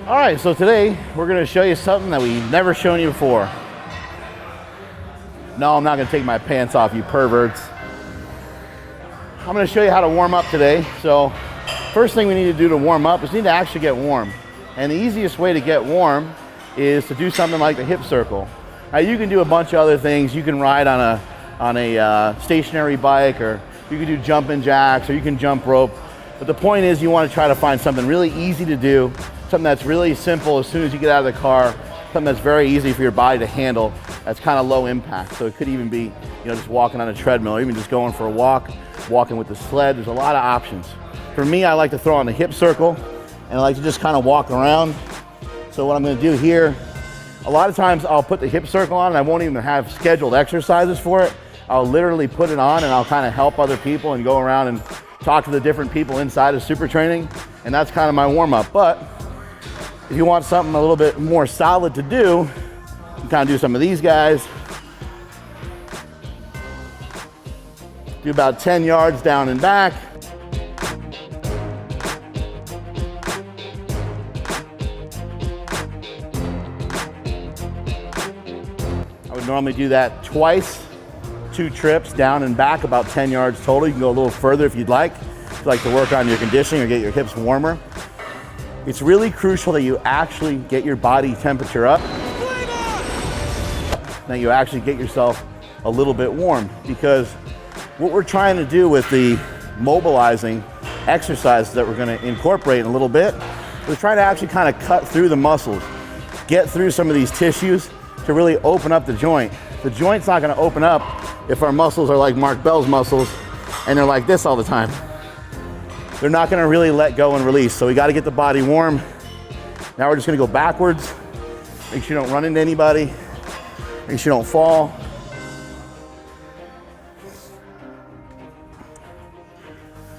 All right, so today we're gonna show you something that we've never shown you before. No, I'm not gonna take my pants off, you perverts. I'm gonna show you how to warm up today. So first thing we need to do to warm up is we need to actually get warm. And the easiest way to get warm is to do something like the hip circle. Now you can do a bunch of other things. You can ride on a stationary bike, or you can do jumping jacks, or you can jump rope. But the point is you wanna try to find something really easy to do, something that's really simple as soon as you get out of the car, something that's very easy for your body to handle, that's kind of low impact. So it could even be, just walking on a treadmill, or even just going for a walk, walking with the sled. There's a lot of options. For me, I like to throw on the hip circle, and I like to just kind of walk around. So what I'm gonna do here, a lot of times I'll put the hip circle on and I won't even have scheduled exercises for it. I'll literally put it on and I'll kind of help other people and go around and talk to the different people inside of super training, and that's kind of my warm up. But if you want something a little bit more solid to do, you can kind of do some of these guys. Do about 10 yards down and back. I would normally do that twice, 2 trips down and back, about 10 yards total. You can go a little further if you'd like. If you'd like to work on your conditioning or get your hips warmer. It's really crucial that you actually get your body temperature up, that you actually get yourself a little bit warm, because what we're trying to do with the mobilizing exercises that we're going to incorporate in a little bit, we're trying to actually kind of cut through the muscles, get through some of these tissues to really open up the joint. The joint's not going to open up if our muscles are like Mark Bell's muscles and they're like this all the time. They're not gonna really let go and release. So we gotta get the body warm. Now we're just gonna go backwards. Make sure you don't run into anybody. Make sure you don't fall.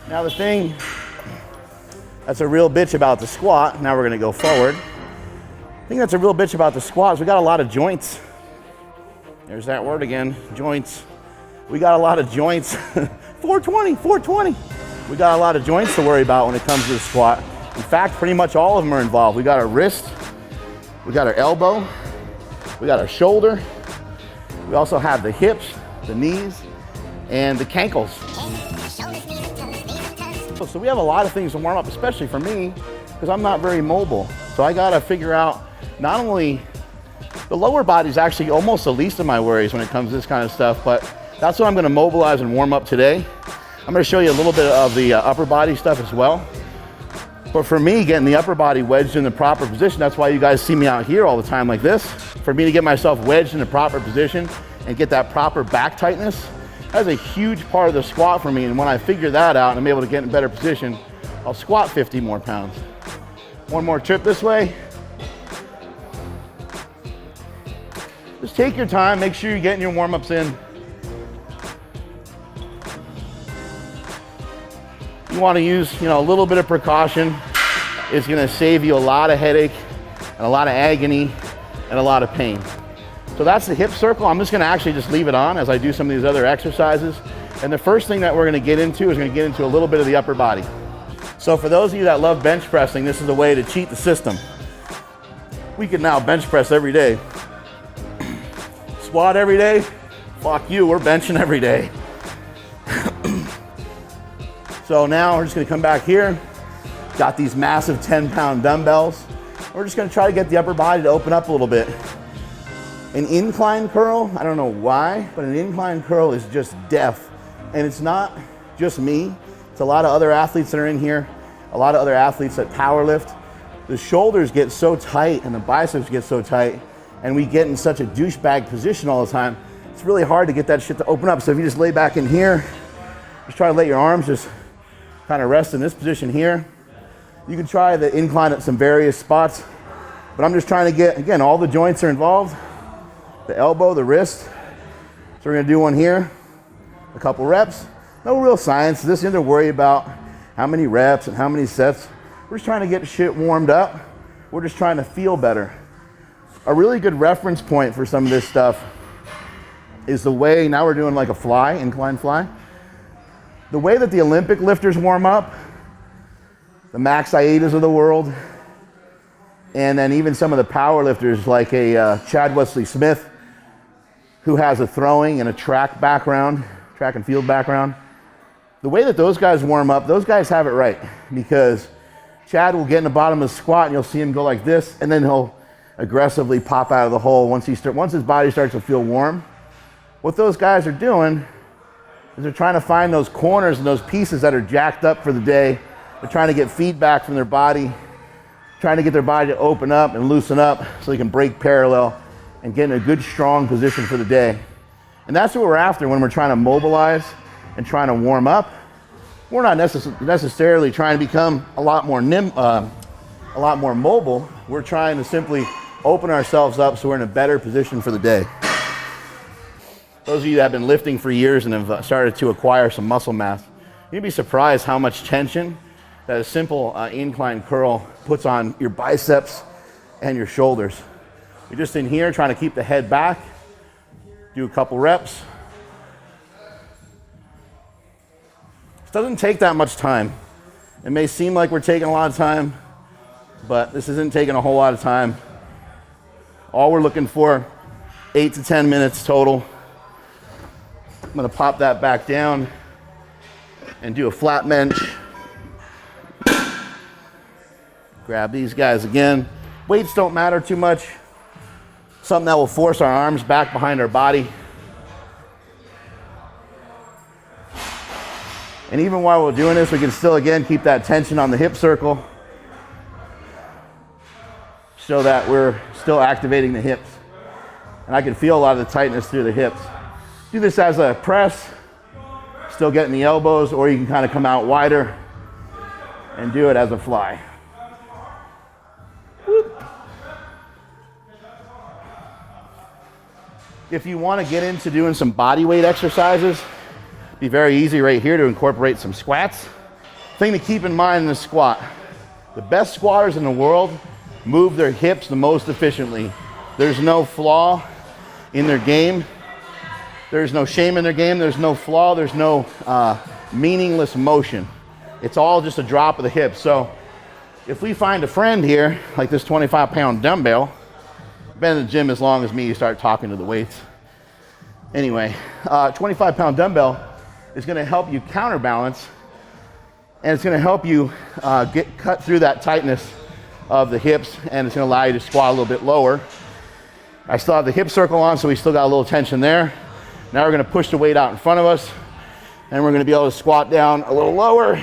Now the thing that's a real bitch about the squat, now we're gonna go forward. The thing that's a real bitch about the squat is we got a lot of joints. There's that word again, joints. We got a lot of joints. 420, 420. We got a lot of joints to worry about when it comes to the squat. In fact, pretty much all of them are involved. We got our wrist, we got our elbow, we got our shoulder. We also have the hips, the knees, and the cankles. So we have a lot of things to warm up, especially for me, because I'm not very mobile. So I gotta figure out, not only, the lower body is actually almost the least of my worries when it comes to this kind of stuff, but that's what I'm gonna mobilize and warm up today. I'm gonna show you a little bit of the upper body stuff as well. But for me, getting the upper body wedged in the proper position, that's why you guys see me out here all the time like this. For me to get myself wedged in the proper position and get that proper back tightness, that's a huge part of the squat for me. And when I figure that out and I'm able to get in a better position, I'll squat 50 more pounds. One more trip this way. Just take your time, make sure you're getting your warm-ups in. You want to use, a little bit of precaution. It's going to save you a lot of headache and a lot of agony and a lot of pain. So that's the hip circle. I'm just going to actually just leave it on as I do some of these other exercises. And the first thing that we're going to get into is going to get into a little bit of the upper body. So for those of you that love bench pressing, this is a way to cheat the system. We can now bench press every day. Squat every day? Fuck you, we're benching every day. So now we're just gonna come back here. Got these massive 10-pound dumbbells. We're just gonna try to get the upper body to open up a little bit. An incline curl, I don't know why, but an incline curl is just death. And it's not just me. It's a lot of other athletes that are in here, a lot of other athletes that power lift. The shoulders get so tight and the biceps get so tight, and we get in such a douchebag position all the time. It's really hard to get that shit to open up. So if you just lay back in here, just try to let your arms just kind of rest in this position here. You can try the incline at some various spots. But I'm just trying to get, again, all the joints are involved. The elbow, the wrist. So we're gonna do one here, a couple reps. No real science. This isn't to worry about how many reps and how many sets. We're just trying to get shit warmed up. We're just trying to feel better. A really good reference point for some of this stuff is the way, now we're doing like a fly, incline fly. The way that the Olympic lifters warm up, the Max Aidas of the world, and then even some of the power lifters like a Chad Wesley Smith, who has a throwing and a track background, track and field background. The way that those guys warm up, those guys have it right, because Chad will get in the bottom of the squat and you'll see him go like this, and then he'll aggressively pop out of the hole once his body starts to feel warm. What those guys are doing is they're trying to find those corners and those pieces that are jacked up for the day. They're trying to get feedback from their body, trying to get their body to open up and loosen up so they can break parallel and get in a good, strong position for the day. And that's what we're after when we're trying to mobilize and trying to warm up. We're not necessarily trying to become a lot more mobile. We're trying to simply open ourselves up so we're in a better position for the day. Those of you that have been lifting for years and have started to acquire some muscle mass, you'd be surprised how much tension that a simple incline curl puts on your biceps and your shoulders. You're just in here trying to keep the head back, do a couple reps. This doesn't take that much time. It may seem like we're taking a lot of time, but this isn't taking a whole lot of time. All we're looking for, 8 to 10 minutes total. I'm gonna pop that back down and do a flat bench. Grab these guys again. Weights don't matter too much. Something that will force our arms back behind our body. And even while we're doing this, we can still, again, keep that tension on the hip circle so that we're still activating the hips. And I can feel a lot of the tightness through the hips. Do this as a press, still getting the elbows, or you can kind of come out wider and do it as a fly. Whoop. If you want to get into doing some body weight exercises, be very easy right here to incorporate some squats. Thing to keep in mind in the squat, the best squatters in the world move their hips the most efficiently. There's no flaw in their game. There's no shame in their game. There's no flaw. There's no meaningless motion. It's all just a drop of the hips. So if we find a friend here, like this 25-pound dumbbell, been in the gym as long as me, you start talking to the weights. Anyway, 25-pound dumbbell is going to help you counterbalance, and it's going to help you get cut through that tightness of the hips, and it's going to allow you to squat a little bit lower. I still have the hip circle on, so we still got a little tension there. Now we're going to push the weight out in front of us, and we're going to be able to squat down a little lower.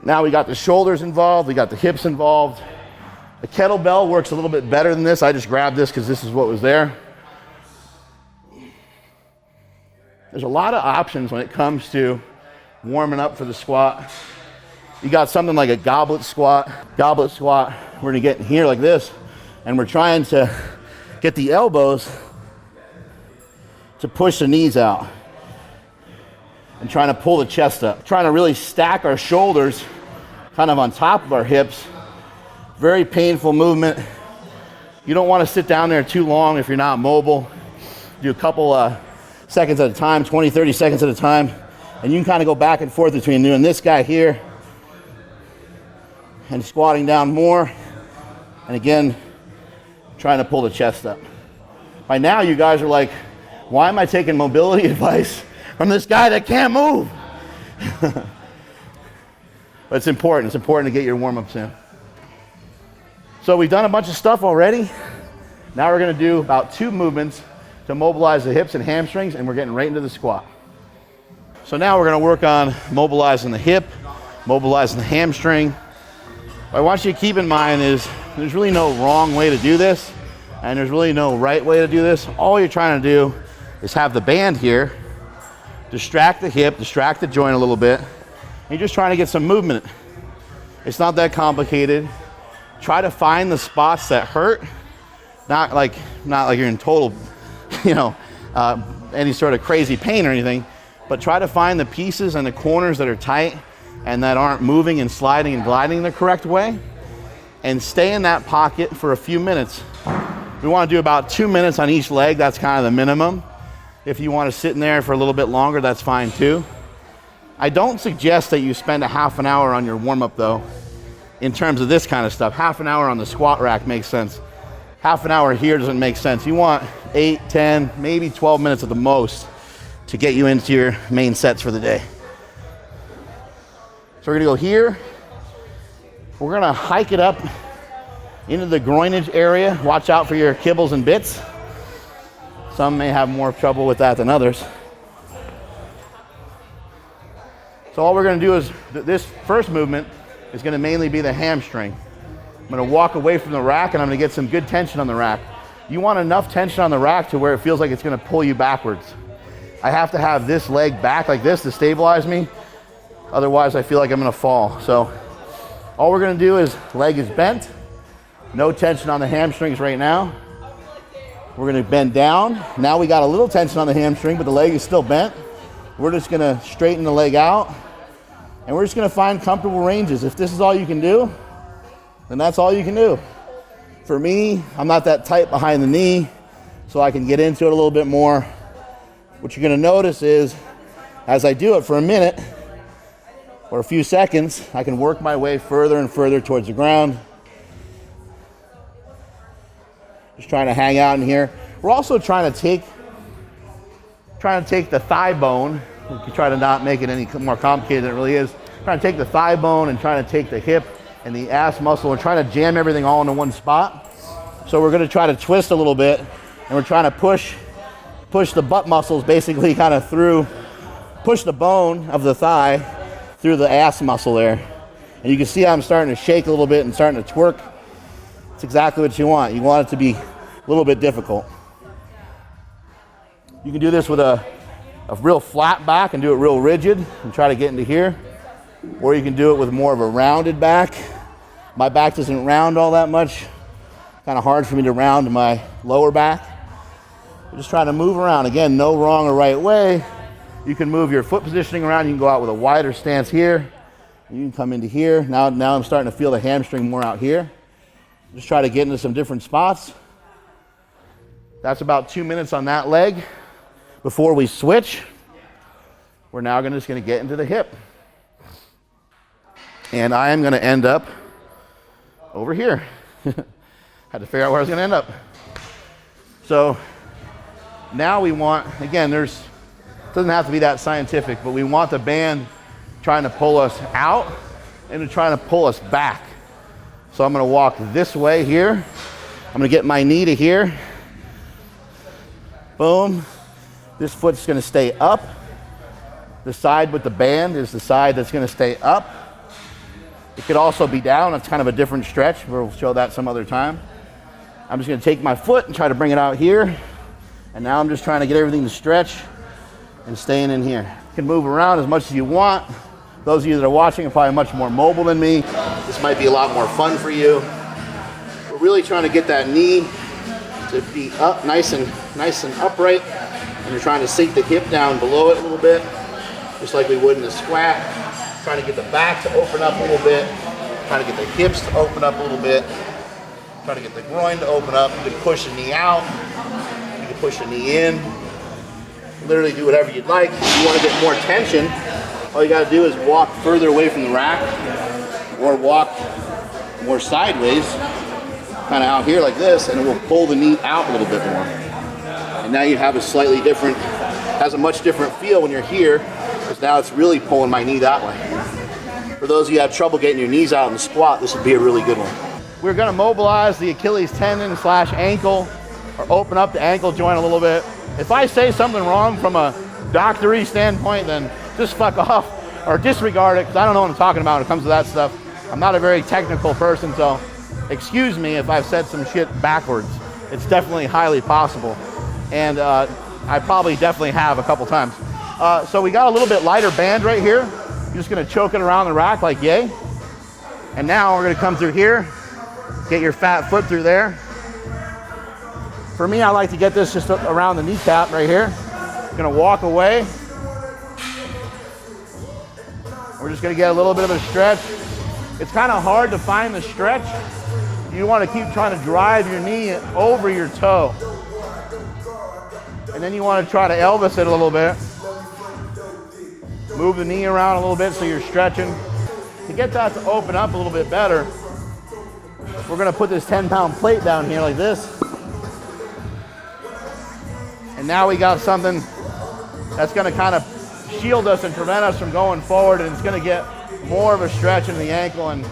Now we got the shoulders involved, we got the hips involved. The kettlebell works a little bit better than this. I just grabbed this because this is what was there. There's a lot of options when it comes to warming up for the squat. You got something like a goblet squat. Goblet squat, we're gonna get in here like this, and we're trying to get the elbows to push the knees out and trying to pull the chest up. Trying to really stack our shoulders kind of on top of our hips. Very painful movement. You don't want to sit down there too long if you're not mobile. Do a couple seconds at a time, 20, 30 seconds at a time. And you can kind of go back and forth between doing this guy here and squatting down more. And again, trying to pull the chest up. By now, you guys are like, why am I taking mobility advice from this guy that can't move? But it's important. It's important to get your warm-ups in. So we've done a bunch of stuff already. Now we're going to do about 2 movements to mobilize the hips and hamstrings, and we're getting right into the squat. So now we're going to work on mobilizing the hip, mobilizing the hamstring. What I want you to keep in mind is there's really no wrong way to do this, and there's really no right way to do this. All you're trying to do is have the band here, distract the hip, distract the joint a little bit, You're just trying to get some movement. It's not that complicated. Try to find the spots that hurt. Not like you're in total, any sort of crazy pain or anything, but try to find the pieces and the corners that are tight and that aren't moving and sliding and gliding the correct way, and stay in that pocket for a few minutes. We want to do about 2 minutes on each leg. That's kind of the minimum. If you want to sit in there for a little bit longer, that's fine too. I don't suggest that you spend a half an hour on your warm-up though, in terms of this kind of stuff. Half an hour on the squat rack makes sense. Half an hour here doesn't make sense. You want 8, 10, maybe 12 minutes at the most to get you into your main sets for the day. So we're gonna go here. We're gonna hike it up into the groinage area. Watch out for your kibbles and bits. Some may have more trouble with that than others. So all we're gonna do is, this first movement is gonna mainly be the hamstring. I'm gonna walk away from the rack and I'm gonna get some good tension on the rack. You want enough tension on the rack to where it feels like it's gonna pull you backwards. I have to have this leg back like this to stabilize me. Otherwise I feel like I'm gonna fall. So all we're gonna do is leg is bent. No tension on the hamstrings right now. We're gonna bend down. Now we got a little tension on the hamstring, but the leg is still bent. We're just gonna straighten the leg out, and we're just gonna find comfortable ranges. If this is all you can do, then that's all you can do. For me, I'm not that tight behind the knee, so I can get into it a little bit more. What you're gonna notice is, as I do it for a minute, or a few seconds, I can work my way further and further towards the ground. Just trying to hang out in here. We're also trying to take the thigh bone. We can try to not make it any more complicated than it really is. Trying to take the thigh bone and trying to take the hip and the ass muscle and trying to jam everything all into one spot. So we're gonna try to twist a little bit, and we're trying to push the butt muscles basically kind of through, push the bone of the thigh through the ass muscle there. And you can see how I'm starting to shake a little bit and starting to twerk. It's exactly what you want. You want it to be a little bit difficult. You can do this with a real flat back and do it real rigid and try to get into here. Or you can do it with more of a rounded back. My back doesn't round all that much. Kind of hard for me to round my lower back. We're just trying to move around. Again, no wrong or right way. You can move your foot positioning around. You can go out with a wider stance here. You can come into here. Now I'm starting to feel the hamstring more out here. Just try to get into some different spots. That's about 2 minutes on that leg. Before we switch, we're now just gonna get into the hip. And I am gonna end up over here. Had to figure out where I was gonna end up. So now we want, again, it doesn't have to be that scientific, but we want the band trying to pull us out and trying to pull us back. So I'm gonna walk this way here. I'm gonna get my knee to here. Boom. This foot's gonna stay up. The side with the band is the side that's gonna stay up. It could also be down. It's kind of a different stretch. We'll show that some other time. I'm just gonna take my foot and try to bring it out here. And now I'm just trying to get everything to stretch and staying in here. You can move around as much as you want. Those of you that are watching are probably much more mobile than me. This might be a lot more fun for you. We're really trying to get that knee to be up nice and upright. And you're trying to sink the hip down below it a little bit, just like we would in a squat. Trying to get the back to open up a little bit. Trying to get the hips to open up a little bit. Trying to get the groin to open up. You can push the knee out. You can push the knee in. Literally do whatever you'd like. If you want to get more tension, all you got to do is walk further away from the rack or walk more sideways, kind of out here like this, and it will pull the knee out a little bit more. And now you have a slightly different, has a much different feel when you're here, because now it's really pulling my knee that way. For those of you who have trouble getting your knees out in the squat, this would be a really good one. We're going to mobilize the Achilles tendon / ankle, or open up the ankle joint a little bit. If I say something wrong from a doctor-y standpoint, then just fuck off or disregard it, because I don't know what I'm talking about when it comes to that stuff. I'm not a very technical person, so excuse me if I've said some shit backwards. It's definitely highly possible. And I probably definitely have a couple times. So we got a little bit lighter band right here. You're just gonna choke it around the rack like yay. And now we're gonna come through here, get your fat foot through there. For me, I like to get this just around the kneecap right here. Gonna walk away. We're just gonna get a little bit of a stretch. It's kind of hard to find the stretch. You wanna keep trying to drive your knee over your toe. And then you wanna try to Elvis it a little bit. Move the knee around a little bit so you're stretching. To get that to open up a little bit better, we're gonna put this 10-pound plate down here like this. And now we got something that's gonna kind of shield us and prevent us from going forward, and it's gonna get more of a stretch in the ankle and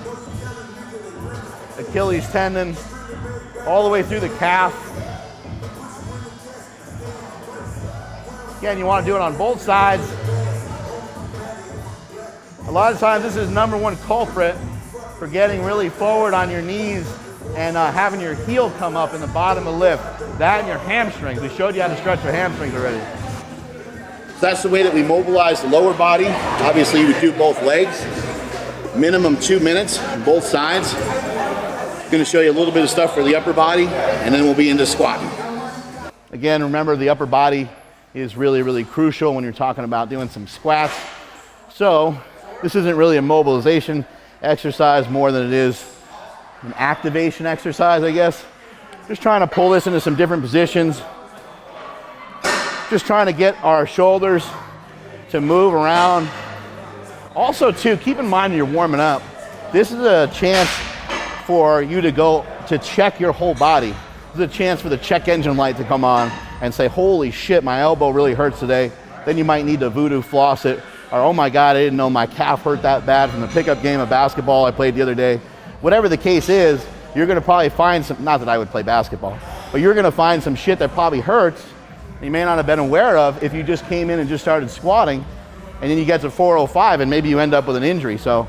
Achilles tendon, all the way through the calf. Again, you wanna do it on both sides. A lot of times this is number one culprit for getting really forward on your knees and having your heel come up in the bottom of the lift. That and your hamstrings. We showed you how to stretch your hamstrings already. So that's the way that we mobilize the lower body. Obviously we do both legs. Minimum 2 minutes on both sides. I'm gonna show you a little bit of stuff for the upper body, and then we'll be into squatting. Again, remember the upper body is really, really crucial when you're talking about doing some squats. So this isn't really a mobilization exercise more than it is an activation exercise, I guess. Just trying to pull this into some different positions. Just trying to get our shoulders to move around. Also too, keep in mind when you're warming up, this is a chance for you to go to check your whole body. This is a chance for the check engine light to come on and say, holy shit, my elbow really hurts today. Then you might need to voodoo floss it. Or, oh my God, I didn't know my calf hurt that bad from the pickup game of basketball I played the other day. Whatever the case is, you're gonna probably find some, not that I would play basketball, but you're gonna find some shit that probably hurts you may not have been aware of if you just came in and just started squatting, and then you get to 405 and maybe you end up with an injury. So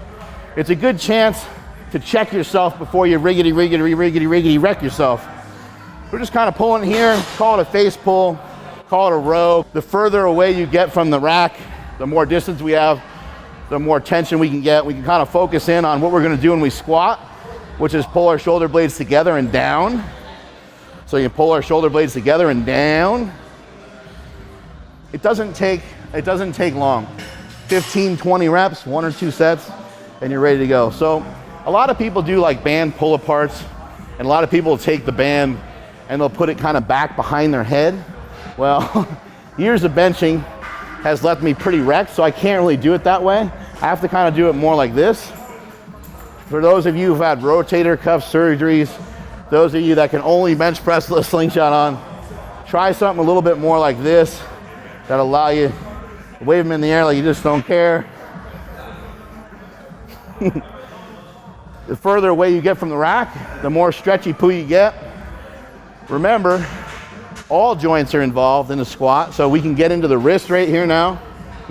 it's a good chance to check yourself before you riggedy wreck yourself. We're just kind of pulling here, call it a face pull, call it a row. The further away you get from the rack, the more distance we have, the more tension we can get. We can kind of focus in on what we're gonna do when we squat, which is pull our shoulder blades together and down. So you pull our shoulder blades together and down. It doesn't take long. 15, 20 reps, 1 or 2 sets, and you're ready to go. So a lot of people do like band pull aparts, and a lot of people take the band and they'll put it kind of back behind their head. Well, years of benching has left me pretty wrecked, so I can't really do it that way. I have to kind of do it more like this. For those of you who've had rotator cuff surgeries, those of you that can only bench press with a slingshot on, try something a little bit more like this that'll allow you to wave them in the air like you just don't care. The further away you get from the rack, the more stretchy poo you get. Remember, all joints are involved in the squat, so we can get into the wrist right here now,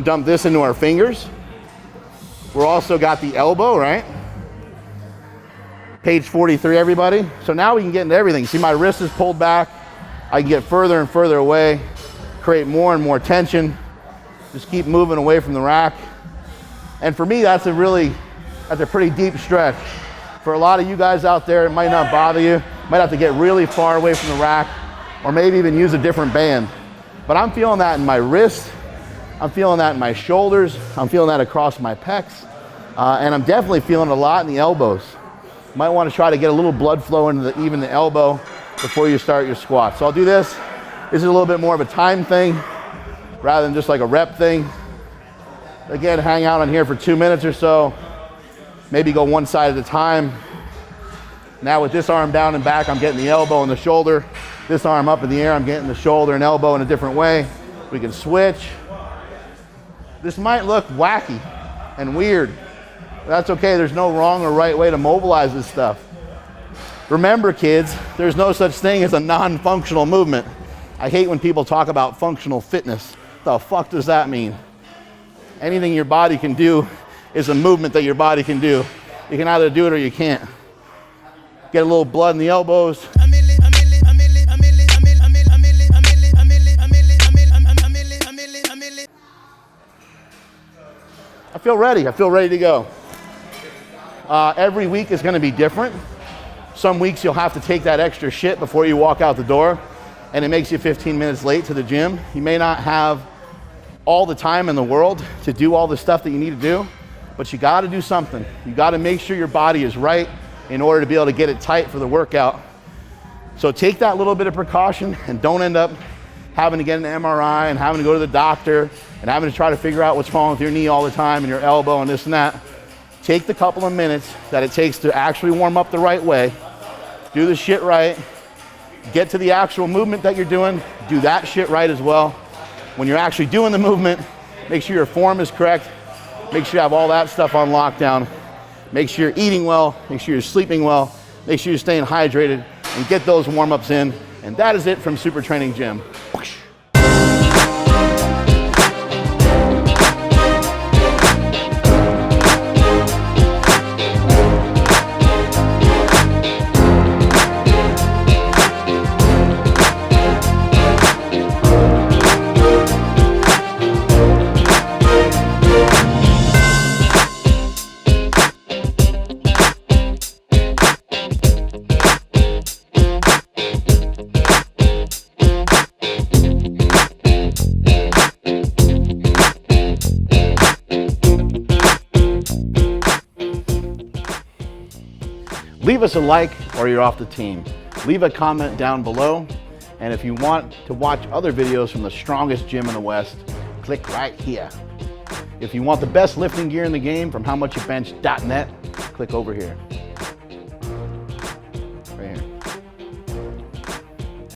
dump this into our fingers. We're also got the elbow, right? Page 43, everybody. So now we can get into everything. See, my wrist is pulled back. I can get further and further away, create more and more tension. Just keep moving away from the rack. And for me, that's a pretty deep stretch. For a lot of you guys out there, it might not bother you. Might have to get really far away from the rack, or maybe even use a different band. But I'm feeling that in my wrist, I'm feeling that in my shoulders, I'm feeling that across my pecs, and I'm definitely feeling a lot in the elbows. You might want to try to get a little blood flow into even the elbow before you start your squat. So I'll do this. This is a little bit more of a time thing rather than just like a rep thing. Again, hang out on here for 2 minutes or so. Maybe go one side at a time. Now with this arm down and back, I'm getting the elbow and the shoulder. This arm up in the air, I'm getting the shoulder and elbow in a different way. We can switch. This might look wacky and weird. But that's okay, there's no wrong or right way to mobilize this stuff. Remember kids, there's no such thing as a non-functional movement. I hate when people talk about functional fitness. What the fuck does that mean? Anything your body can do is a movement that your body can do. You can either do it or you can't. Get a little blood in the elbows. I feel ready to go. Every week is gonna be different. Some weeks you'll have to take that extra shit before you walk out the door, and it makes you 15 minutes late to the gym. You may not have all the time in the world to do all the stuff that you need to do, but you gotta do something. You gotta make sure your body is right in order to be able to get it tight for the workout. So take that little bit of precaution and don't end up having to get an MRI and having to go to the doctor and having to try to figure out what's wrong with your knee all the time and your elbow and this and that. Take the couple of minutes that it takes to actually warm up the right way, do the shit right, get to the actual movement that you're doing, do that shit right as well. When you're actually doing the movement, make sure your form is correct, make sure you have all that stuff on lockdown, make sure you're eating well, make sure you're sleeping well, make sure you're staying hydrated, and get those warm-ups in. And that is it from Super Training Gym. Leave us a like or you're off the team. Leave a comment down below. And if you want to watch other videos from the strongest gym in the West, click right here. If you want the best lifting gear in the game from howmuchyoubench.net, click over here.